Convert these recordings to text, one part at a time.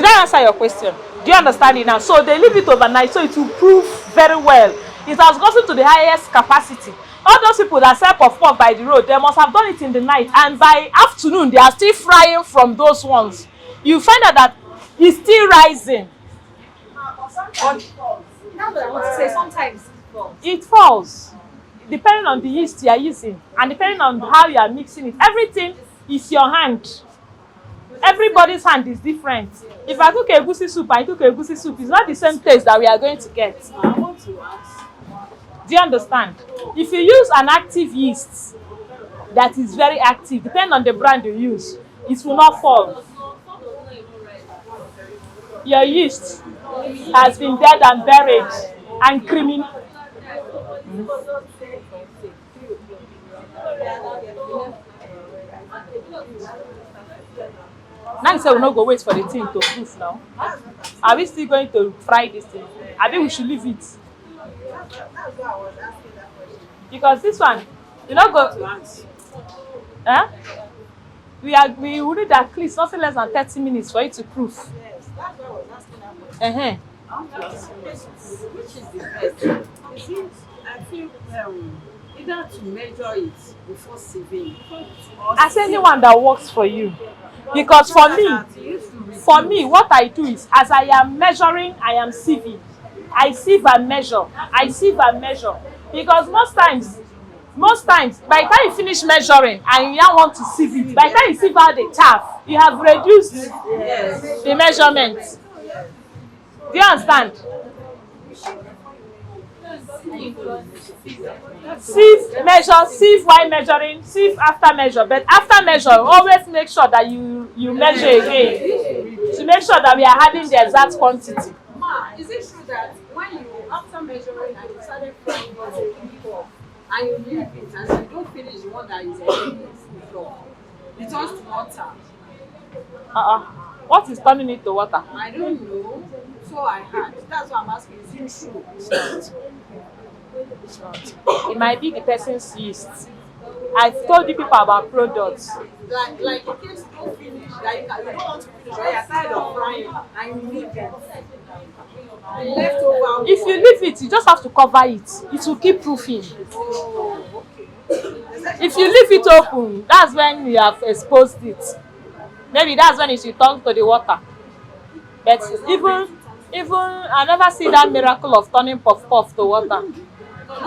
Did I answer your question? Do you understand it now? So they leave it overnight, so it will proof very well. It has gotten to the highest capacity. All those people that sell puff by the road, they must have done it in the night, and by afternoon they are still frying from those ones. You find out that it's still rising. Now that I want to say, sometimes It falls, depending on the yeast you are using, and depending on how you are mixing it. Everything is your hand. Everybody's hand is different. If I cook a egusi soup, I cook a egusi soup, it's not the same taste that we are going to get. I want to ask. Do you understand? If you use an active yeast that is very active, depending on the brand you use, it will not fall. Your yeast has been dead and buried and criminal. Now you say we no go wait for the thing to proof now. Are we still going to fry this thing? I think we should leave it. Because this one, you know, go. Eh? We will need at least nothing less than 30 minutes for it to proof. Yes, that's what I was asking that question. Which is the best? I think either to measure it before sieving. As anyone that works for you. Because for me, what I do is, as I am measuring, I am sieving. I sieve and measure. I sieve and measure. Because most times, by the time you finish measuring and you now want to sieve it, by the time you sieve out the chaff, you have reduced the measurement. Do you understand? Sieve, measure, sieve while measuring, sieve after measure. But after measure, always make sure that you measure again to make sure that we are having the exact quantity. Ma, is it true that when you, after measuring and you started frying your and you leave it and you don't finish the one that is the flour, it turns to water? What is turning it to water? I don't know. So I heard. That's why I'm asking. Is it true? It's not. It might be the person's yeast. I've told you people about products. Like in case you don't finish, like you don't want to finish, or you're tired of frying and you leave it. The leftover. If you leave it, you just have to cover it. It will keep proofing. Oh, okay. If you leave it open, that's when you have exposed it. Maybe that's when it will turn to the water. But even I never see that miracle of turning puff to water. I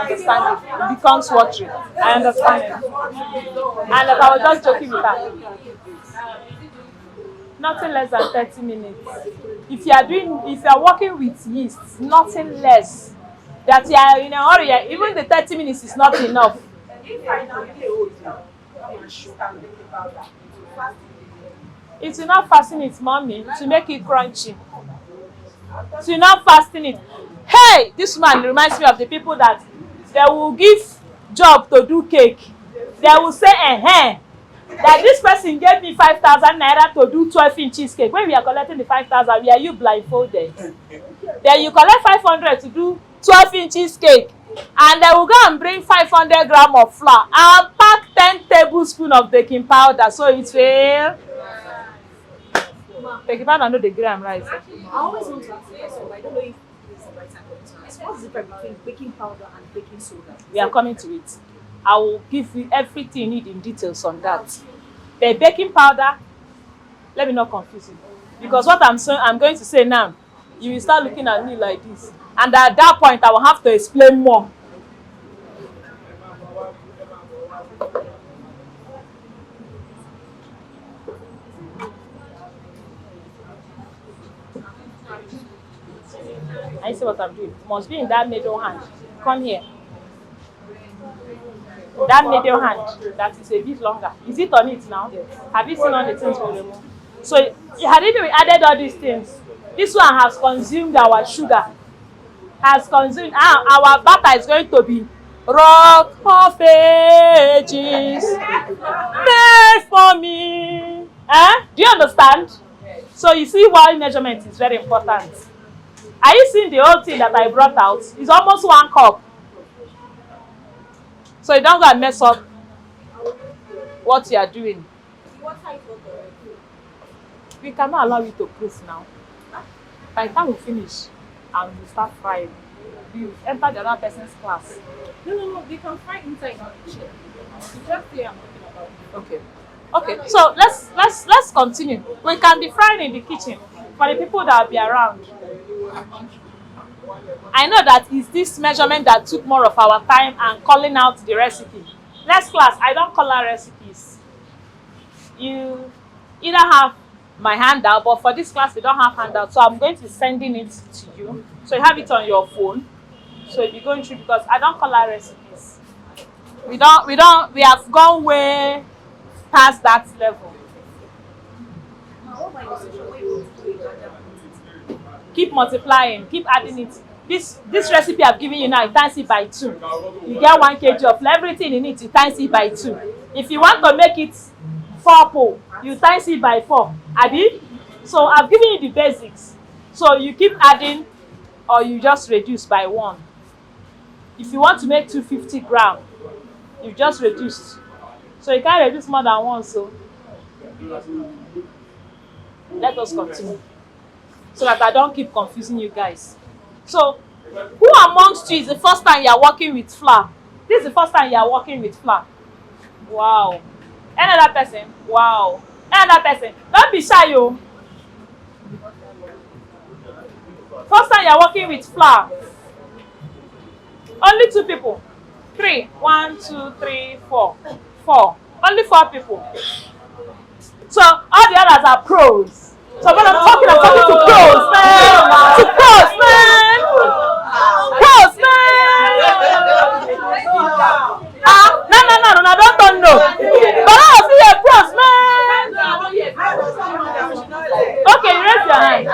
understand it. It becomes watery. I understand it. And I was just joking with her. Nothing less than 30 minutes. If you are working with yeast, nothing less. That you are in a hurry, even the 30 minutes is not enough. It will not fasten it, mommy, to make it crunchy. It will not fasten it. Hey, this man reminds me of the people that they will give job to do cake. They will say, that this person gave me 5,000 naira to do 12 inches cake. When we are collecting the 5,000, we are you blindfolded. Then you collect 500 to do 12 inches cake. And they will go and bring 500 grams of flour and pack 10 tablespoons of baking powder. So it will. Baking powder, no, the gram right. I always want to ask this, but I don't know if it's the right time to ask. What's the difference between baking powder and baking soda? We are coming to it. I will give you everything you need in details on that. The baking powder, let me not confuse you. Because what I'm going to say now, you will start looking at me like this. And at that point, I will have to explain more. I see what I'm doing. Must be in that middle hand. Come here. That middle hand, that is a bit longer. Is it on it now? Have you seen all the things we remove? So, had it been added all these things, this one has consumed our sugar. Has consumed, our butter is going to be rock of ages made for me. Do you understand? So you see why measurement is very important. Are you seeing the whole thing that I brought out? It's almost 1 cup. So you don't go and mess up what you are doing. What type of We cannot allow you to proof now. By the time we finish and we start frying, you enter the other person's class. No, they can fry inside the kitchen. You just say I'm talking about it. Okay. Okay. So let's continue. We can be frying in the kitchen for the people that will be around. I know that is this measurement that took more of our time and calling out the recipe. Next class, I don't call out recipes. You either have my handout, but for this class, we don't have handout. So I'm going to be sending it to you. So you have it on your phone. So you'll be going through because I don't call out recipes. We have gone way past that level. Keep multiplying, keep adding it. This recipe I've given you now, you times it by 2. You get 1 kg of everything in it, you times it by 2. If you want to make it 4 po, you times it by 4. Abi? So I've given you the basics. So you keep adding or you just reduce by 1. If you want to make 250 grams, you just reduce. So you can't reduce more than 1. So let us continue, so that I don't keep confusing you guys. So, who amongst you is the first time you are working with flour? This is the first time you are working with flour. Wow. Another person? Wow. Another person? Don't be shy, yo. First time you are working with flour. Only 2 people. 3. 1, 2, 3, 4. 4. Only 4 people. So, all the others are pros. So when I'm talking to pros, man. To pros, man. Pros, man. No, don't know. But I see your pros, man. Okay, raise your hand.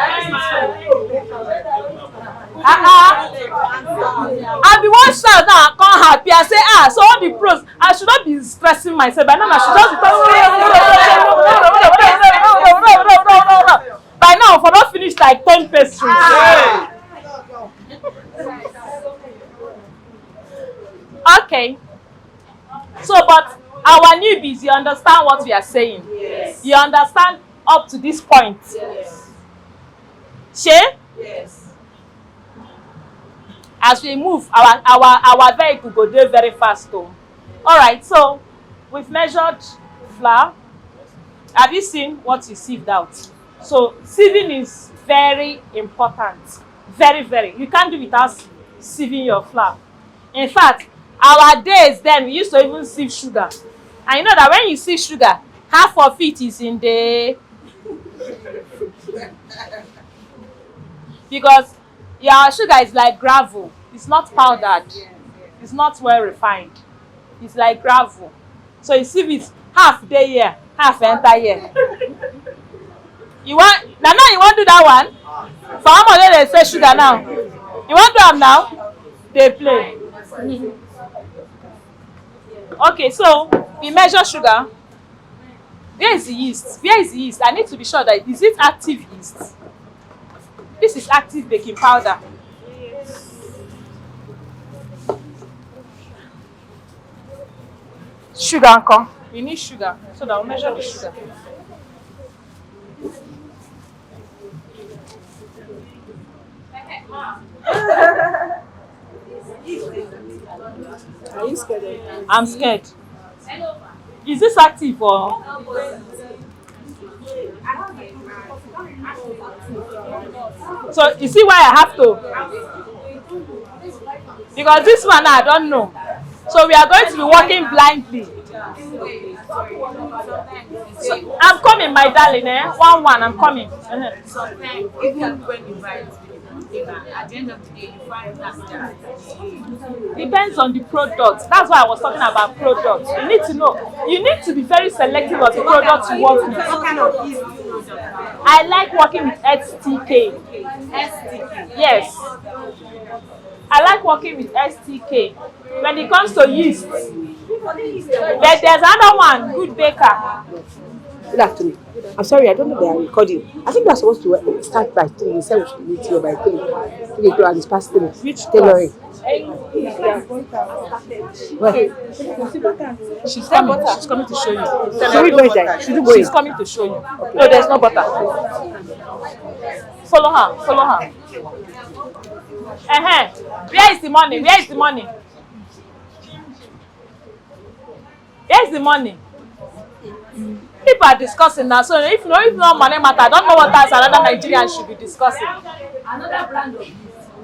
I'll be one shout now, I can't happy. I say, so all the pros, I should not be stressing myself. By now, I should just be by now, for not finished like 10 pastries. Okay. So, but our newbies, you understand what we are saying? Yes. You understand up to this point? Yes. Shay? Yes. As we move, our vehicle go there very fast though. Alright, so we've measured flour. Have you seen what you sieved out? So sieving is very important. Very, very. You can't do without sieving your flour. In fact, our days then we used to even sieve sugar. And you know that when you sieve sugar, half of it is in the because your sugar is like gravel. It's not powdered. It's not well refined. It's like gravel. So you sieve it half day here, half enter here. You want now you want to do that one? For how much they say sugar now? You want to do them now? They play. Okay, so we measure sugar. Where is the yeast? Where is the yeast? I need to be sure that is it active yeast? This is active baking powder. Sugar, come. We need sugar, so that we'll measure the sugar. Are you scared? I'm scared. Is this active or? So you see why I have to? Because this one I don't know. So we are going to be working blindly. So, I'm coming, my darling. 1-1, I'm coming. Sometimes, even when you buy it, at the end of the day, you find that Depends on the product. That's why I was talking about products. You need to know. You need to be very selective of the product you work with. what kind of yeast product? I like working with STK. STK. Yes. I like working with STK. When it comes to yeast, there's another one, Good Baker. Good afternoon. I'm sorry, I don't know they are recording. I think we're supposed to start by 3. You said we should meet here by 3. 3 o'clock and it's past 3. Which Tailoring. Well, She's coming. She's coming to show you. should we go there? Should we go She's in? coming to show you. No, there's no butter. Follow her. Follow her. Where is the money? Where is the money? Where is the money? People are discussing now. So if no money matter, I don't know what else another Nigerian should be discussing. Another brand of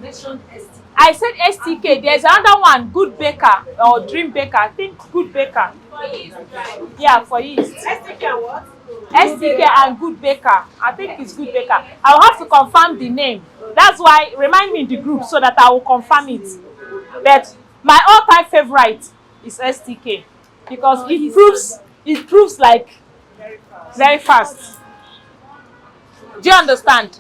this, mentioned ST. I said STK. There's another one, Good Baker or Dream Baker. I think Good Baker. Yeah, for yeast. STK and what? STK and Good Baker. I think it's Good Baker. I'll have to confirm the name. That's why remind me in the group so that I will confirm it. But my all-time favorite is STK because it proves like very fast. Do you understand?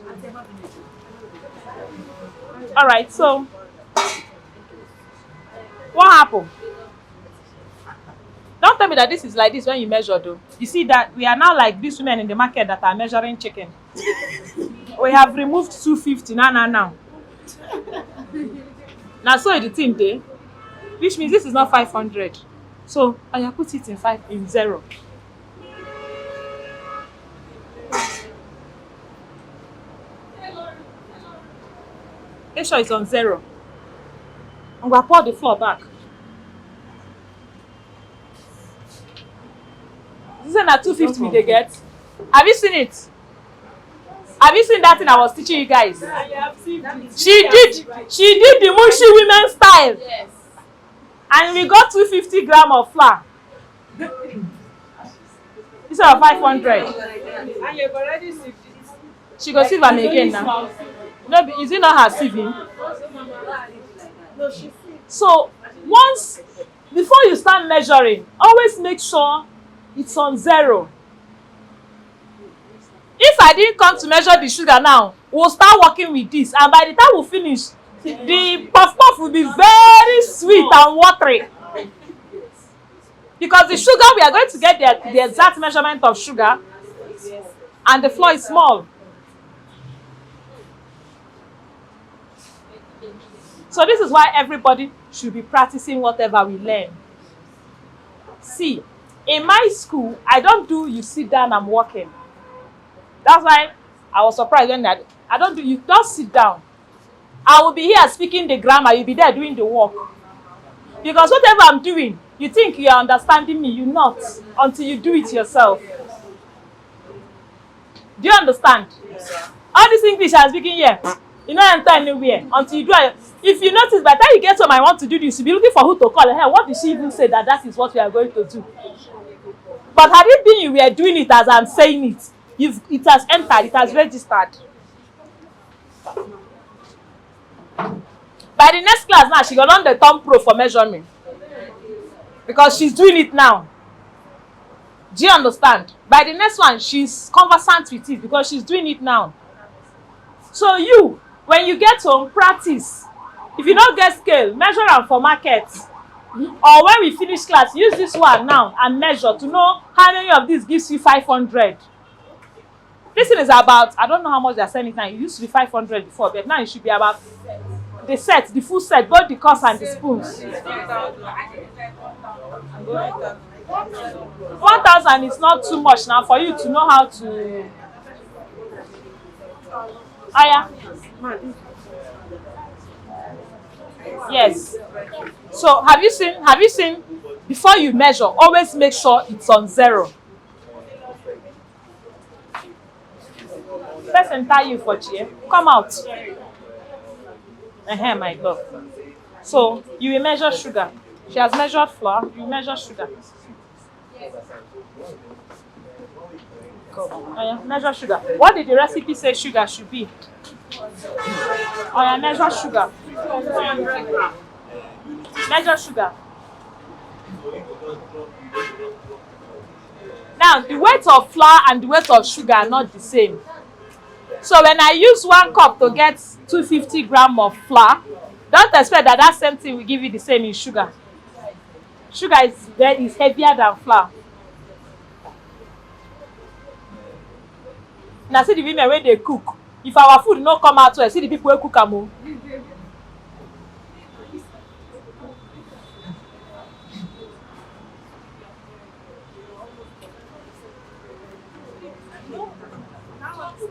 All right. So what happened? Don't tell me that this is like this when you measure though. You see that we are now like these women in the market that are measuring chicken. We have removed 250 now. Now so the thing there, which means this is not 500. So I have put it in 0. Make sure it's on 0. I'm gonna pour the flour back. This is not 250 they get. Have you seen it? Have you seen that thing I was teaching you guys? She did the Mushi women style. Yes. And we got 250 grams of flour. Instead of 500. And you've already sieved it. She go sieve am again now. No, is it not her sieving? So once before you start measuring, always make sure it's on 0. If I didn't come to measure the sugar now, we'll start working with this, and by the time we finish, the puff puff will be very sweet and watery. Because the sugar, we are going to get the exact measurement of sugar, and the flour is small. So this is why everybody should be practicing whatever we learn. See, in my school, I don't do you sit down, I'm working. That's why I was surprised when I don't do, you don't sit down. I will be here speaking the grammar, you'll be there doing the work. Because whatever I'm doing, you think you are understanding me, you're not, until you do it yourself. Do you understand? All this English I'm speaking here, you don't enter anywhere until you do it. If you notice, by the time you get home, I want to do this, you'll be looking for who to call. Hey, what did she even say that is what we are going to do? But had it been you were doing it as I'm saying it, it has entered, it has registered. By the next class now, she got on the thumb pro for measurement. Because she's doing it now. Do you understand? By the next one, she's conversant with it because she's doing it now. So you, when you get home, practice. If you don't get scale, measure them for market. Or when we finish class, use this one now and measure to know how many of these gives you 500. This thing is about, I don't know how much they're selling now. It used to be 500 before, but now it should be about the set, the full set, both the cups and the spoons. 1,000 is not too much now for you to know how to. Yeah. Yes. So have you seen before you measure, always make sure it's on 0. Let's enter you for chair. Come out. My love. So you will measure sugar. She has measured flour. You measure sugar. Measure sugar. What did the recipe say sugar should be? Measure sugar. Measure sugar. Now, the weight of flour and the weight of sugar are not the same. So when I use 1 cup to get 250 grams of flour, don't expect that same thing will give you the same in sugar. Sugar is heavier than flour. Now see the women when they cook. If our food no come out well, see the people who cook am o.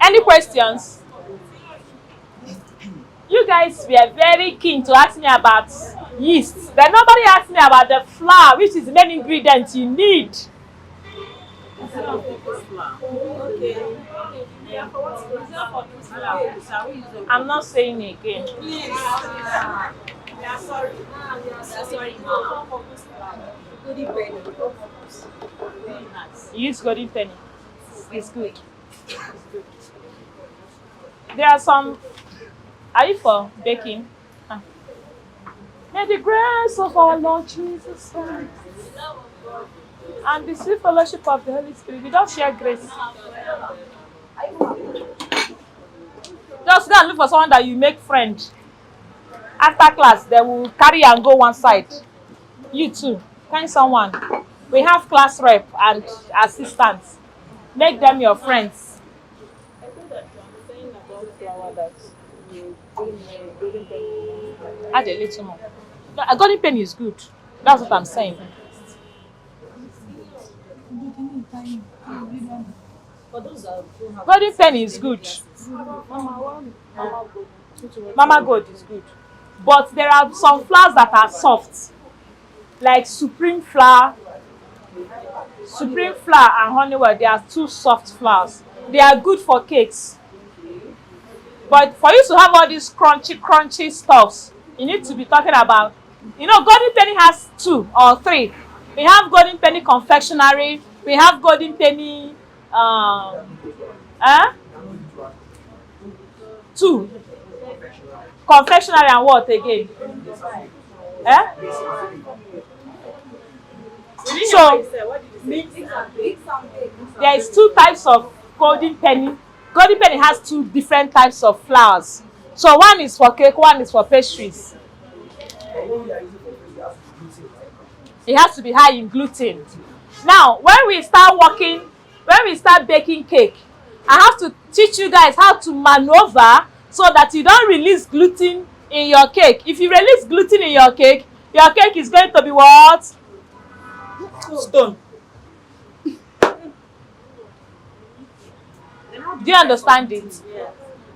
Any questions? You guys were very keen to ask me about yeast. But nobody asked me about the flour, which is the main ingredient you need. I'm not saying it again. Use golden penny. It's good. There are some. Are you for baking? Ah. May the grace of our Lord Jesus Christ and the sweet fellowship of the Holy Spirit. We don't share grace. Just go and look for someone that you make friend. After class, they will carry and go one side. You too. Find someone. We have class rep and assistants. Make them your friends. Add a little more. No, a golden penny is good. That's what I'm saying. Golden penny is good. Mama gold is good. But there are some flours that are soft. Like supreme flour. Supreme flour and Honeywell, they are two soft flours. They are good for cakes. But for you to have all these crunchy stuffs, you need to be talking about, golden penny has 2 or 3. We have golden penny confectionery. We have golden penny, 2. Confectionery and what again? So, there is 2 types of golden penny. Golden penny has 2 different types of flours. So one is for cake, one is for pastries. It has to be high in gluten. Now, when we start baking cake, I have to teach you guys how to maneuver so that you don't release gluten in your cake. If you release gluten in your cake is going to be what? Stone. Do you understand it?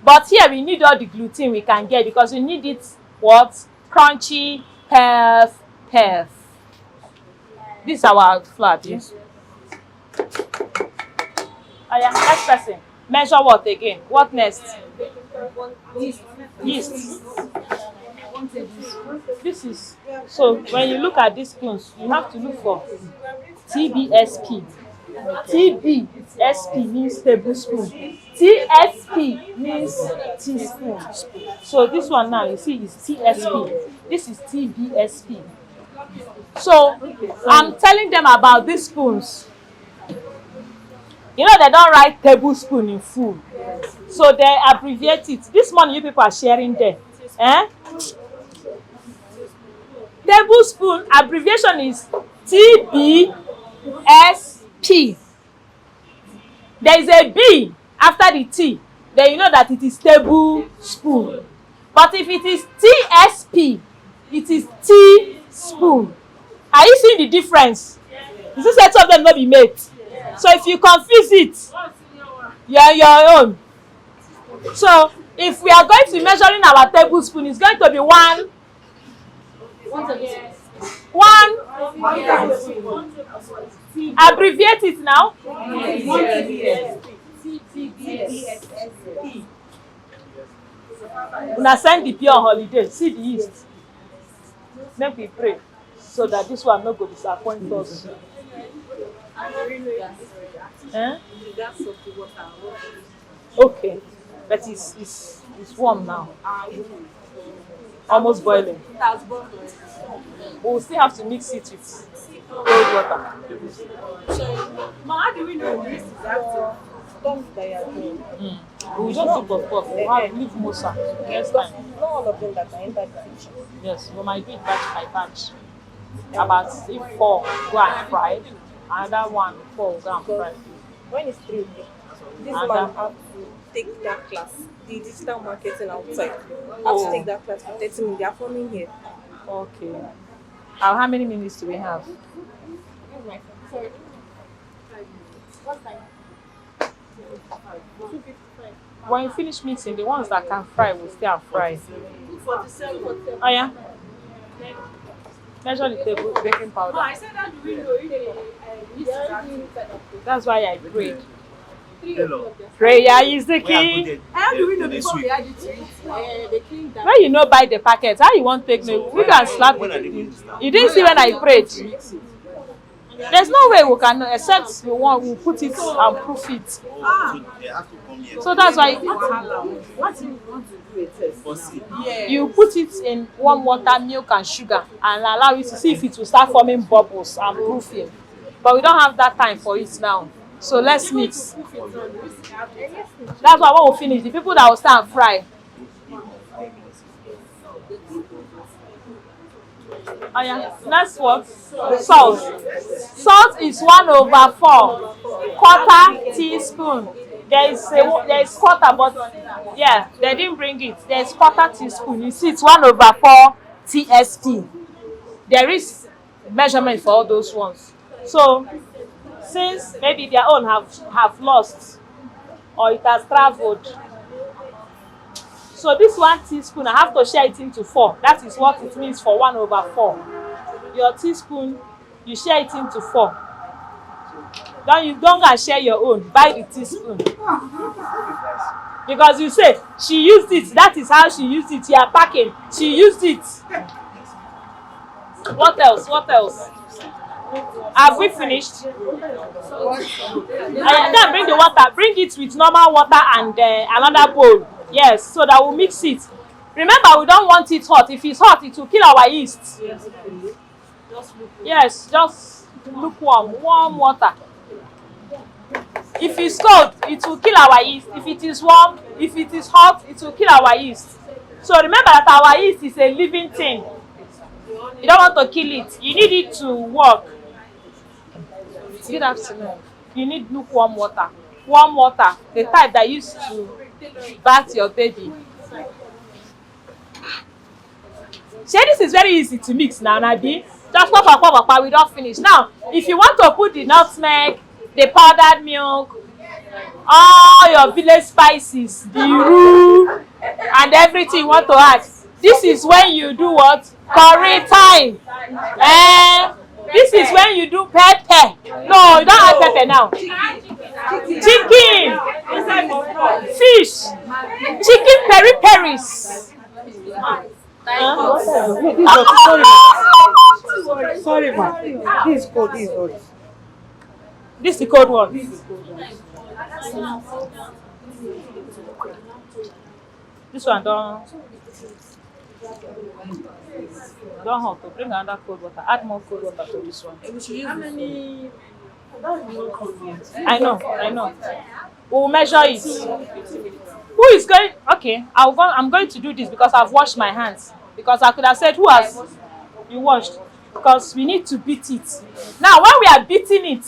But here we need all the gluten we can get because we need it what? Crunchy, half. This is our flour. Yes. Oh yeah, next person. Measure what again? What next? Yeast. This is, so when you look at these spoons, you have to look for TBSP. TBSP means tablespoon. TSP means teaspoon. So this one now, you see, is TSP. This is TBSP. So I'm telling them about these spoons. They don't write tablespoon in full. So they abbreviate it. This morning you people are sharing there. Tablespoon abbreviation is TBSP. There is a B after the T. Then you know that it is tablespoon. But if it is TSP, it is teaspoon. Are you seeing the difference? You see set of them not be made. So if you confuse it, you are your own. So if we are going to be measuring our tablespoon, it's going to be one. Abbreviate it now. Una send the pure on holiday. See the yeast. Make we pray so that this one no go disappoint us. Okay, but it's warm now. Almost boiling. We will still have to mix it with cold water. How do we know this is active? We will just do puff. We will leave mosa next time. Not all of them that are entered the kitchen. Yes, we might do it batch by batch. About if 4 go and fry, another 1 4 go and fry. When is 3? This And, man have to take that class, the digital marketing outside. Have Oh. to take that class for 30 minutes. They are coming here. okay. How many minutes do we have? Sorry. When you finish mixing, the ones that can fry will stay and fry. 47. Oh yeah. Measure the table baking No, I powder. said that we know That's why I prayed. Hello. Prayer is the Where I key. go there, How do we know this before week. we add it to it? The king that When you know buy the packet, how you want take me? We can slap When are they it. going to start? You didn't see when I prayed. There's no way we can except we put it and proof it. So they have to come here. So that's why what if you want to do a test? For see. Yeah. you put it in warm water, milk and sugar and allow it to see if it will start forming bubbles and proofing. But we don't have that time for it now. So let's mix. That's why when we finish, the people that will start and fry. Oh yeah. Next what? Salt. Salt is 1/4 quarter teaspoon. There is quarter, but yeah, they didn't bring it. There is quarter teaspoon. You see, it's 1/4 TSP. There is measurement for all those ones. So since maybe their own have lost or it has traveled. So this 1 teaspoon, I have to share it into 4. That is what it means for 1/4. Your teaspoon, you share it into 4. Then you don't go share your own. Buy the teaspoon. Because you say she used it. That is how she used it. You are packing. She used it. What else? What else? Have we finished? Then bring the water. Bring it with normal water and another bowl. Yes, so that we'll mix it. Remember, we don't want it hot. If it's hot, it will kill our yeast. Yes, just lukewarm, warm water. If it's cold, it will kill our yeast. If it is warm, if it is hot, it will kill our yeast. So remember that our yeast is a living thing. You don't want to kill it. You need it to work. Good afternoon. You need lukewarm water. Warm water, the type that used to bath your baby. See, this is very easy to mix now, Nabi. Just pop, we don't finish. Now, if you want to put the nutmeg, the powdered milk, all your village spices, the roux, and everything you want to add, this is when you do what? Curry time. This is when you do pepper. No, you don't add pepper now. Chicken, fish, chicken peri-peris. Sorry, ma. This is cold. This is hot. This is the cold one. This one don't hot. To bring another cold water. Add more cold water to this one. How many? I know. We'll measure it. Who is going? Okay, I'm going to do this because I've washed my hands. Because I could have said, who has you washed? Because we need to beat it. Now, when we are beating it,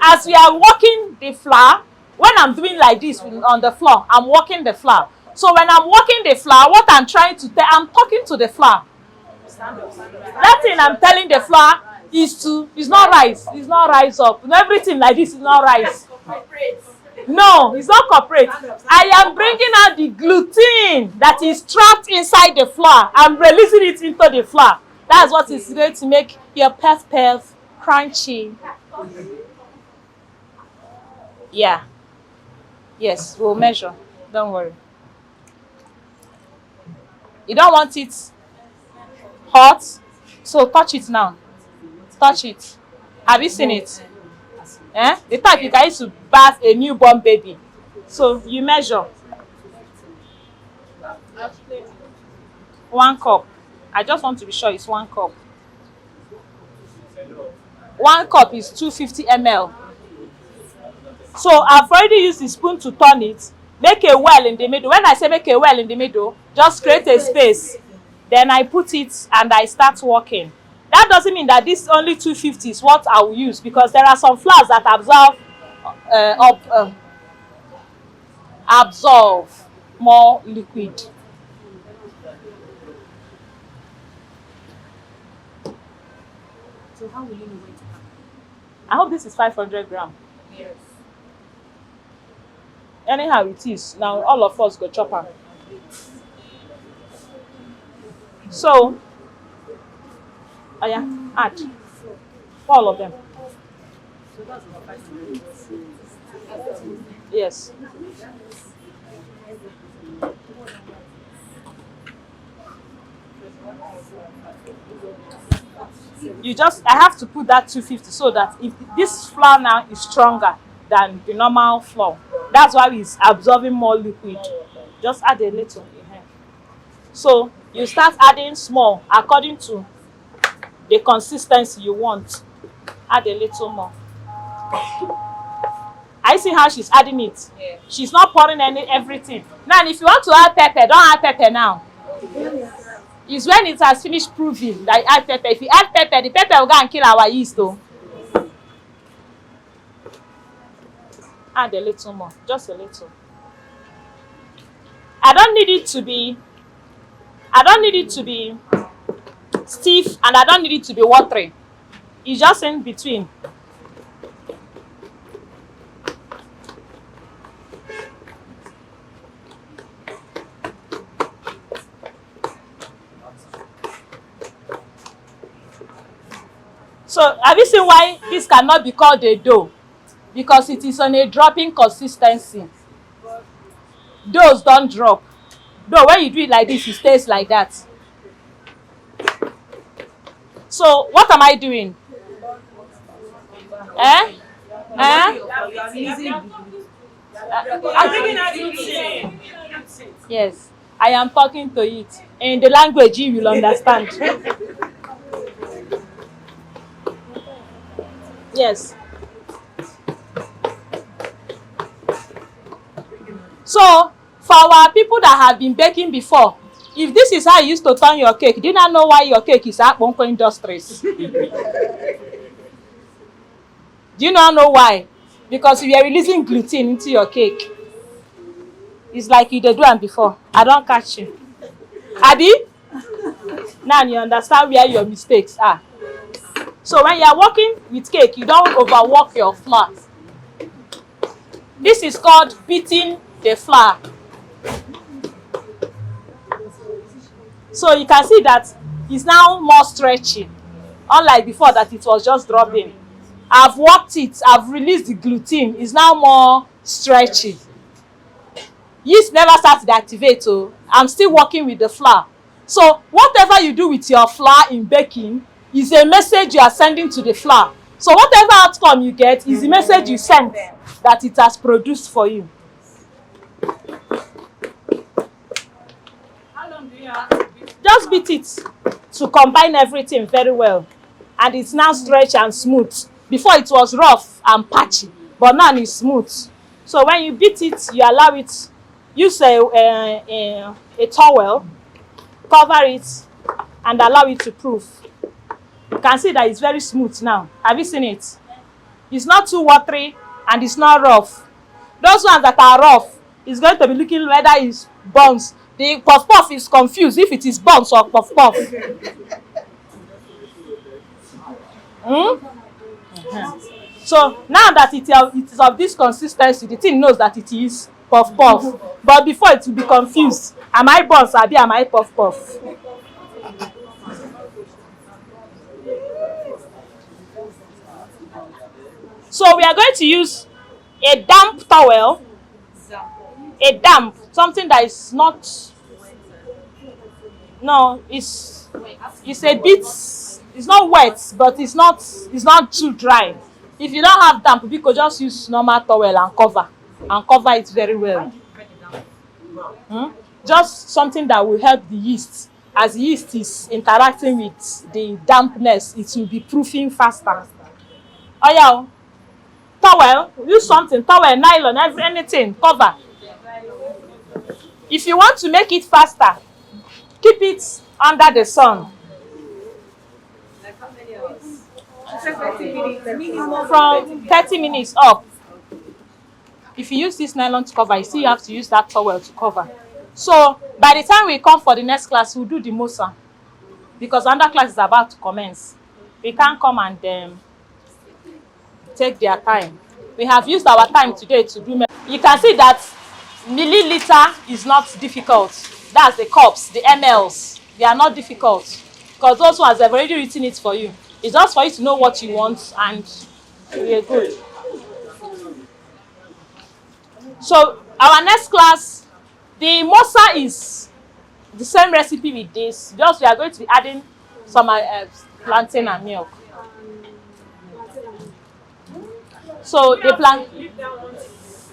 as we are working the flour, when I'm doing like this on the floor, I'm working the flour. So when I'm working the flour, what I'm trying to tell, I'm talking to the flour. That thing I'm telling the flour is not rise. It's not rise up. Everything like this is not rise. No, it's not corporate. I am bringing out the gluten that is trapped inside the flour. I'm releasing it into the flour. That's what is going to make your puff crunchy. Yeah. Yes, we'll measure. Don't worry. You don't want it hot, so touch it now. Touch it. Have you seen it? The type you can use to bath a newborn baby. So you measure 1 cup. I just want to be sure it's 1 cup. 1 cup is 250 ml. So I've already used the spoon to turn it. Make a well in the middle. When I say make a well in the middle, just create a space. Then I put it and I start working. That doesn't mean that this only 250 is what I will use, because there are some flours that absorb absorb more liquid. So how will you know when to have? I hope this is 500 gram. Yes. Anyhow it is, now all of us go chop am. So, oh yeah, add for all of them. So that's about 500. Yes. You just, I have to put that 250 so that if this flour now is stronger than the normal flour, that's why it's absorbing more liquid. Just add a little. So you start adding small according to the consistency you want. Add a little more. I see how she's adding it. Yeah. She's not pouring everything. Now, if you want to add pepper, don't add pepper now. It's when it has finished proving that you add pepper. If you add pepper, the pepper will go and kill our yeast though. Add a little more, just a little. I don't need it to be stiff, and I don't need it to be watery. It's just in between. So have you seen why this cannot be called a dough? Because it is on a dropping consistency. Doughs don't drop. Though when you do it like this, it stays like that. So what am I doing? Eh? Eh? Yes, I am talking to it in the language you will understand. Yes. So, for our people that have been baking before, if this is how you used to turn your cake, do you not know why your cake is Akponko Industries? Do you not know why? Because we are releasing gluten into your cake. It's like you did do it before. I don't catch you. Abi? Now you understand where your mistakes are. So when you are working with cake, you don't overwork your flour. This is called beating the flour. So you can see that it's now more stretchy, unlike before that it was just dropping. I've worked it, I've released the gluten, it's now more stretchy. Yeast never starts to activate, so I'm still working with the flour. So whatever you do with your flour in baking is a message you are sending to the flour. So whatever outcome you get is the message you send that it has produced for you. How long do you have to beat? Just beat it to combine everything very well. And it's now stretched and smooth. Before it was rough and patchy, but now it's smooth. So when you beat it, you allow it, use a towel, cover it, and allow it to proof. You can see that it's very smooth now. Have you seen it? It's not too watery and it's not rough. Those ones that are rough, it's going to be looking whether it's buns. The puff puff is confused if it is buns or puff puff. So now that it is of this consistency, the thing knows that it is puff puff. But before it will be confused. Am I buns or am I puff puff? So we are going to use a damp towel. A damp, something that is not, no, it's a bit, it's not wet, but it's not too dry. If you don't have damp, you could just use normal towel and cover it very well. Just something that will help the yeast. As the yeast is interacting with the dampness, it will be proofing faster. Oh yeah, towel, use something, towel, nylon, anything, cover. If you want to make it faster, keep it under the sun. Like how many hours? 30 minutes. From 30 minutes up. If you use this nylon to cover, you still have to use that towel to cover. So by the time we come for the next class, we'll do the mosa, because another class is about to commence. We can't come and take their time. We have used our time today to do. You can see that milliliter is not difficult. That's the cups, the mls. They are not difficult, because those ones have already written it for you. It's just for you to know what you want, and we're good. So our next class, the mosa is the same recipe with this. Just we are going to be adding some plantain and milk. So the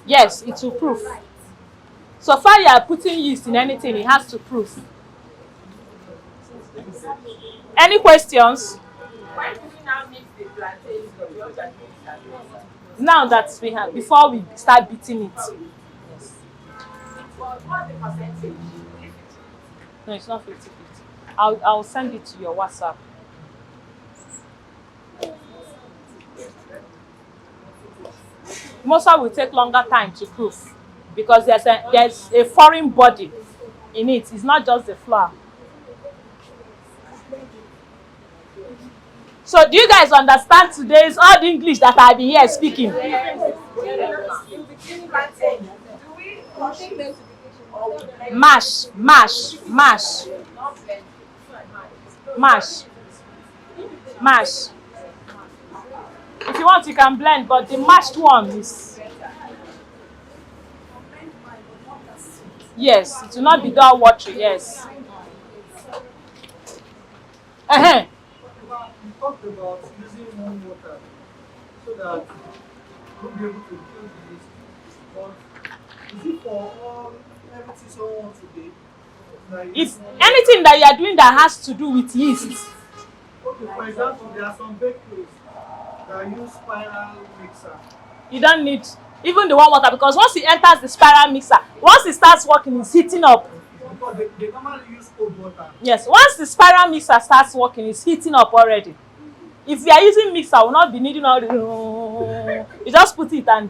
yes, it will proof. So far you are putting yeast in anything, it has to proof. Any questions? Why do we now mix the plantains of the other? Now that we have, before we start beating it. What's the percentage? No, it's not 50-50. I'll send it to your WhatsApp. Mosa will take longer time to proof, because there's a foreign body in it. It's not just the flour. So do you guys understand today's all the English that I've been here speaking? Mash, mash, mash, mash, mash. If you want, you can blend, but the mashed one is, yes, it will not be that watery. Yes. You talked about using warm water so that you'll be able to kill the yeast. But is it for all everything someone wants to do? It's anything that you are doing that has to do with yeast. Okay, for example, there are some bakeries that use spiral mixer. You don't need even the warm water, because once it enters the spiral mixer, once it starts working, it's heating up. Because they normally use cold water. Yes, once the spiral mixer starts working, it's heating up already. If you are using mixer, will not be needing all the. You just put it, and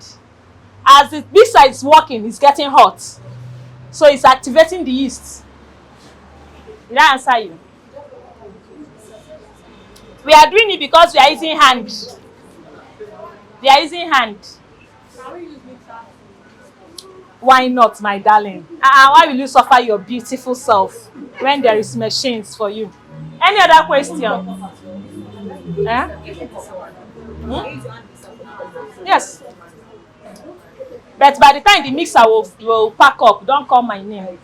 as the mixer is working, it's getting hot, so it's activating the yeast. Did I answer you? We are doing it because we are using hand. We are using hand. Why not, my darling? Why will you suffer your beautiful self when there is machines for you? Any other question? Eh? Hmm? Yes. But by the time the mixer will pack up, don't call my name.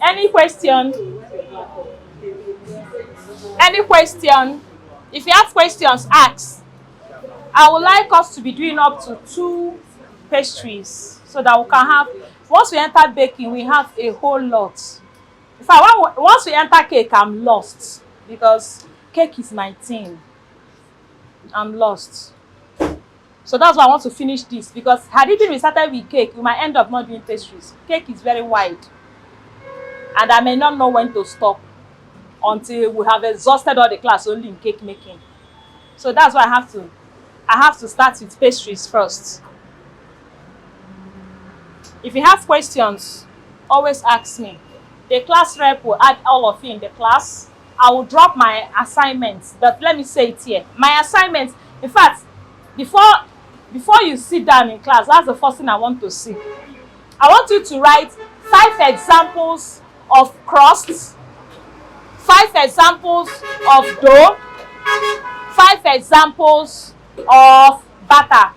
Any question? Any question? If you have questions, ask. I would like us to be doing up to 2 pastries so that we can have, once we enter baking, we have a whole lot. In fact, once we enter cake, I'm lost, because cake is my thing. I'm lost. So that's why I want to finish this, because had it been we started with cake, we might end up not doing pastries. Cake is very wide, and I may not know when to stop until we have exhausted all the class only in cake making. So that's why I have to start with pastries first. If you have questions, always ask me. The class rep will add all of you in the class. I will drop my assignments, but let me say it here. My assignments, in fact, before you sit down in class, that's the first thing I want to see. I want you to write 5 examples of crusts, 5 examples of dough, 5 examples of batter.